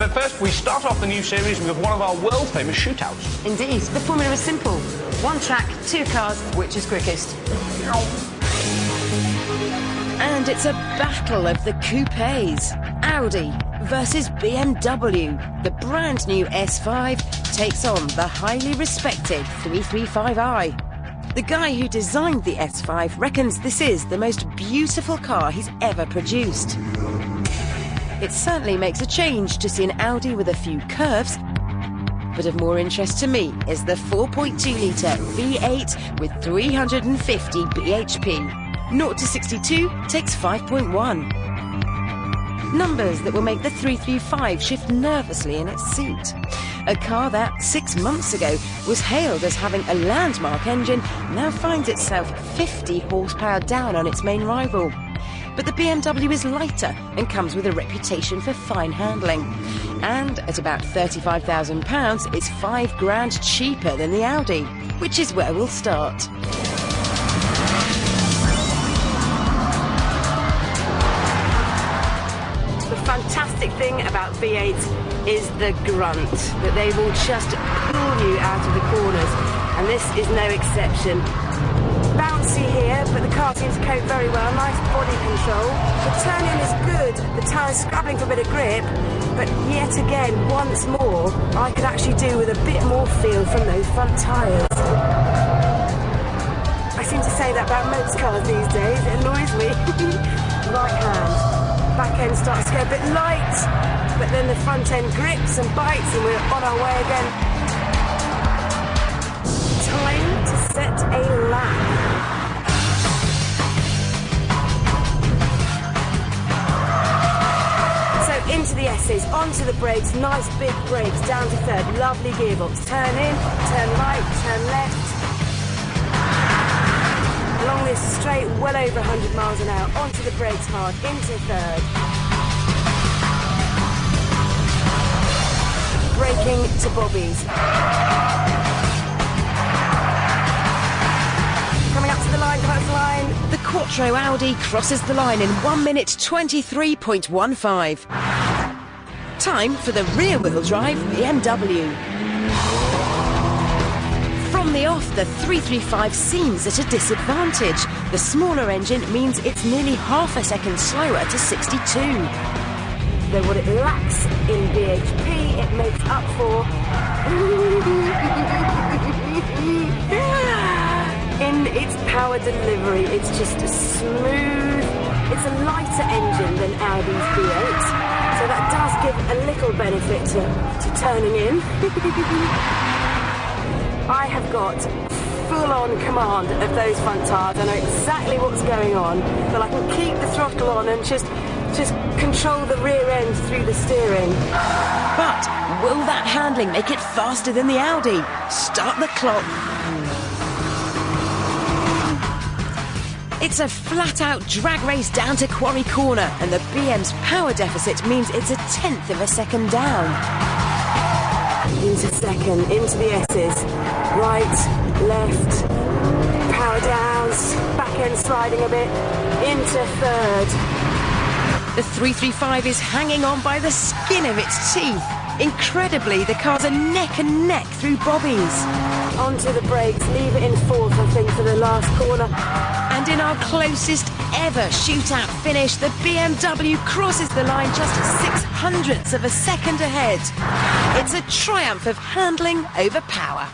first, we start off the new series with one of our world-famous shootouts. Indeed. The formula is simple. One track, two cars, which is quickest? And it's a battle of the coupes. Audi versus BMW. The brand new S5 takes on the highly respected 335i. The guy who designed the S5 reckons this is the most beautiful car he's ever produced. It certainly makes a change to see an Audi with a few curves, but of more interest to me is the 4.2-litre V8 with 350 bhp. 0 to 62 takes 5.1. Numbers that will make the 335 shift nervously in its seat. A car that, 6 months ago, was hailed as having a landmark engine now finds itself 50 horsepower down on its main rival. But the BMW is lighter and comes with a reputation for fine handling. And at about £35,000, it's £5,000 cheaper than the Audi, which is where we'll start. The fantastic thing about V8 is the grunt, that they will just pull you out of the corners, and this is no exception. Bouncy here, but the car seems to cope very well. Nice body control. The turn-in is good. The tyres scrabbling for a bit of grip, but yet again, once more, I could actually do with a bit more feel from those front tyres. I seem to say that about most cars these days. It annoys me. Right hand. Back end starts to go a bit light, but then the front end grips and bites, and we're on our way again. Time to set a lap. So into the S's, onto the brakes, nice big brakes, down to third, lovely gearbox. Turn in, turn right, turn left. Along this straight, well over 100 miles an hour, onto the brakes hard, into third. Braking to bobbies. Coming up to the line, come up to the line. The Quattro Audi crosses the line in 1 minute 23.15. Time for the rear-wheel drive BMW. From the off, the 335 seems at a disadvantage. The smaller engine means it's nearly half a second slower to 62. Though what it lacks in bhp, it makes up for in its power delivery. It's just a smooth. It's a lighter engine than Audi's V8, so that does give a little benefit to turning in. I have got full-on command of those front tyres. I know exactly what's going on, but I can keep the throttle on and just control the rear end through the steering. But will that handling make it faster than the Audi? Start the clock. It's a flat-out drag race down to Quarry Corner, and the BM's power deficit means it's 1/10 of a second down. Into second, into the S's. Right, left, power downs, back end sliding a bit, into third. The 335 is hanging on by the skin of its teeth. Incredibly, the cars are neck and neck through bobbies. Onto the brakes, leave it in fourth, I think, for the last corner. And in our closest ever shootout finish, the BMW crosses the line just 0.06 of a second ahead. It's a triumph of handling over power.